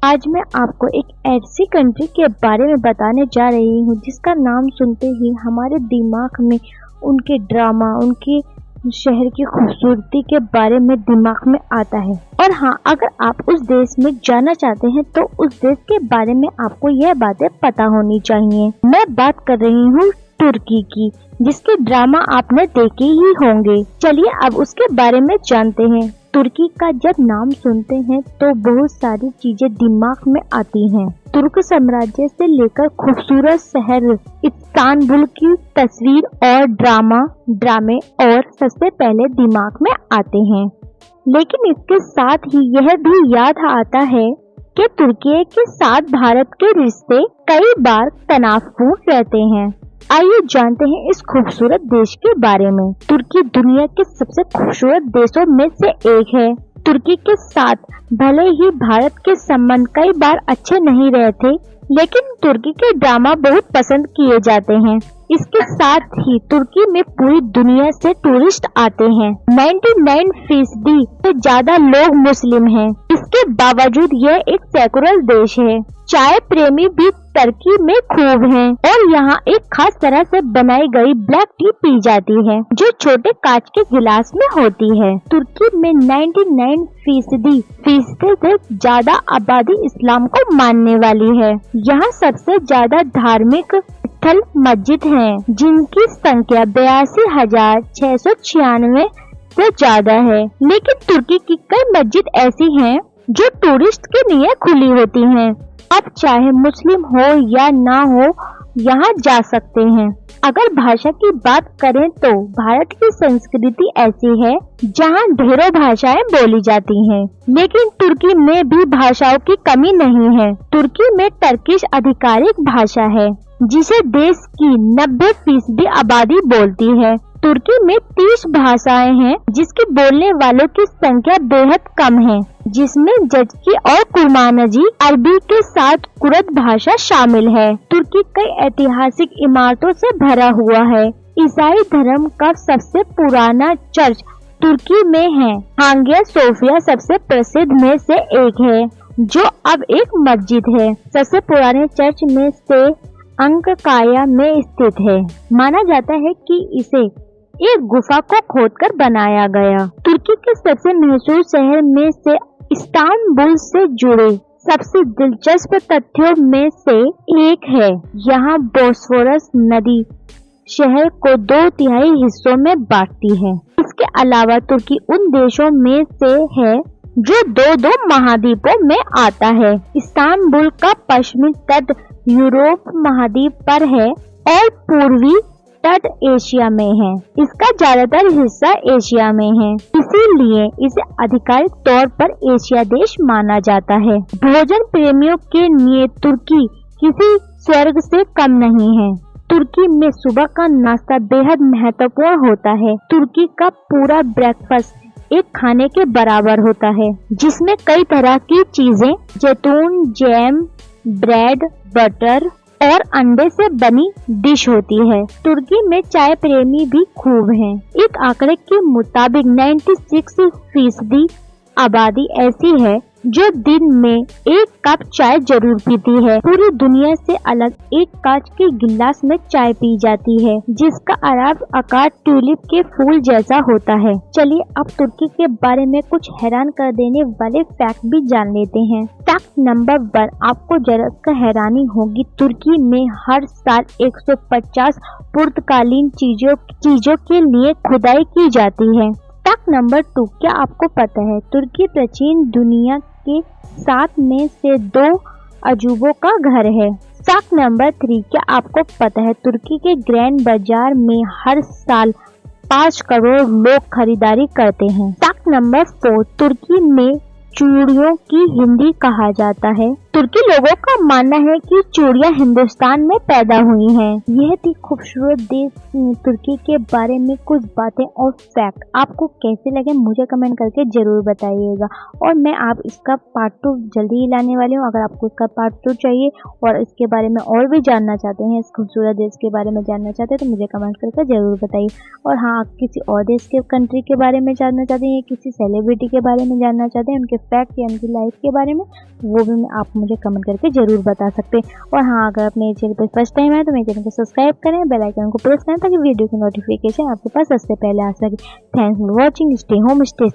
आज मैं आपको एक ऐसी कंट्री के बारे में बताने जा रही हूँ जिसका नाम सुनते ही हमारे दिमाग में उनके ड्रामा, उनके शहर की खूबसूरती के बारे में दिमाग में आता है। और हाँ, अगर आप उस देश में जाना चाहते हैं तो उस देश के बारे में आपको यह बातें पता होनी चाहिए। मैं बात कर रही हूँ तुर्की की, जिसके ड्रामा आपने देखे ही होंगे। चलिए अब उसके बारे में जानते हैं। तुर्की का जब नाम सुनते हैं तो बहुत सारी चीजें दिमाग में आती हैं। तुर्क साम्राज्य से लेकर खूबसूरत शहर इस्तांबुल की तस्वीर और ड्रामे और सबसे पहले दिमाग में आते हैं। लेकिन इसके साथ ही यह भी याद आता है कि तुर्की के साथ भारत के रिश्ते कई बार तनावपूर्ण रहते हैं। आइए जानते हैं इस खूबसूरत देश के बारे में। तुर्की दुनिया के सबसे खूबसूरत देशों में से एक है। तुर्की के साथ भले ही भारत के संबंध कई बार अच्छे नहीं रहते, लेकिन तुर्की के ड्रामा बहुत पसंद किए जाते हैं। इसके साथ ही तुर्की में पूरी दुनिया से टूरिस्ट आते हैं। 99% से ज्यादा लोग मुस्लिम हैं। इसके बावजूद यह एक सेकुलर देश है। चाय प्रेमी भी तुर्की में खूब हैं और यहाँ एक खास तरह से बनाई गई ब्लैक टी पी जाती है, जो छोटे कांच के गिलास में होती है। तुर्की में 99% से ज्यादा आबादी इस्लाम को मानने वाली है। यहाँ सबसे ज्यादा धार्मिक स्थल मस्जिद हैं, जिनकी संख्या 82,696 से ज्यादा है। लेकिन तुर्की की कई मस्जिद ऐसी हैं जो टूरिस्ट के लिए खुली होती हैं। अब चाहे मुस्लिम हो या ना हो, यहाँ जा सकते हैं। अगर भाषा की बात करें तो भारत की संस्कृति ऐसी है जहाँ ढेरों भाषाएं बोली जाती हैं, लेकिन तुर्की में भी भाषाओं की कमी नहीं है। तुर्की में टर्किश आधिकारिक भाषा है, जिसे देश की 90% आबादी बोलती है। तुर्की में 30 भाषाएं हैं, जिसके बोलने वालों की संख्या बेहद कम है, जिसमें जजकी और कुर्मानजी अरबी के साथ कुर्द भाषा शामिल है। तुर्की कई ऐतिहासिक इमारतों से भरा हुआ है। ईसाई धर्म का सबसे पुराना चर्च तुर्की में है। हागिया सोफिया सबसे प्रसिद्ध में से एक है, जो अब एक मस्जिद है। सबसे पुराने चर्च में से अंककाया में स्थित है। माना जाता है कि इसे एक गुफा को खोदकर बनाया गया। तुर्की के सबसे मशहूर शहर में से इस्तांबुल से जुड़े सबसे दिलचस्प तथ्यों में से एक है, यहाँ बोस्फोरस नदी शहर को 2/3 हिस्सों में बांटती है। इसके अलावा तुर्की उन देशों में से है जो दो महाद्वीपों में आता है। इस्तांबुल का पश्चिमी तट यूरोप महाद्वीप पर है और पूर्वी तट एशिया में है। इसका ज्यादातर हिस्सा एशिया में है, इसीलिए इसे आधिकारिक तौर पर एशिया देश माना जाता है। भोजन प्रेमियों के लिए तुर्की किसी स्वर्ग से कम नहीं है। तुर्की में सुबह का नाश्ता बेहद महत्वपूर्ण होता है। तुर्की का पूरा ब्रेकफास्ट एक खाने के बराबर होता है, जिसमें कई तरह की चीजें, जैतून, जैम, ब्रेड, बटर और अंडे से बनी डिश होती है। तुर्की में चाय प्रेमी भी खूब हैं। एक आंकड़े के मुताबिक 96% आबादी ऐसी है जो दिन में एक कप चाय जरूर पीती है। पूरी दुनिया से अलग एक कांच के गिलास में चाय पी जाती है, जिसका आकार ट्यूलिप के फूल जैसा होता है। चलिए अब तुर्की के बारे में कुछ हैरान कर देने वाले फैक्ट भी जान लेते हैं। फैक्ट नंबर 1, आपको जरा हैरानी होगी, तुर्की में हर साल 150 पुर्तगालीन चीजों के लिए खुदाई की जाती है। फैक्ट नंबर 2, क्या आपको पता है तुर्की प्राचीन दुनिया के 7 में से 2 अजूबों का घर है। फैक्ट नंबर 3, क्या आपको पता है तुर्की के ग्रैंड बाजार में हर साल 5 करोड़ लोग खरीदारी करते हैं। फैक्ट नंबर 4, तुर्की में चूड़ियों की हिंदी कहा जाता है। तुर्की लोगों का मानना है कि चूड़ियां हिंदुस्तान में पैदा हुई हैं। यह थी खूबसूरत देश तुर्की के बारे में कुछ बातें और फैक्ट। आपको कैसे लगे मुझे कमेंट करके जरूर बताइएगा, और मैं आप इसका पार्ट 2 जल्दी ही लाने वाली हूँ। अगर आपको इसका पार्ट 2 चाहिए और इसके बारे में और भी जानना चाहते हैं, इस खूबसूरत देश के बारे में जानना चाहते हैं, तो मुझे कमेंट करके जरूर बताइए। और हाँ, आप किसी और देश के कंट्री के बारे में जानना चाहते हैं, किसी सेलिब्रिटी के बारे में जानना चाहते हैं, उनके फैक्ट या उनकी लाइफ के बारे में, वो भी आप मुझे कमेंट करके जरूर बता सकते हैं। और हाँ, अगर आप मेरे चैनल पर फर्स्ट टाइम आए तो मेरे चैनल को सब्सक्राइब करें, बेल आइकन को प्रेस करें ताकि वीडियो की नोटिफिकेशन आपके पास सबसे पहले आ सके। Thanks for watching. Stay home, stay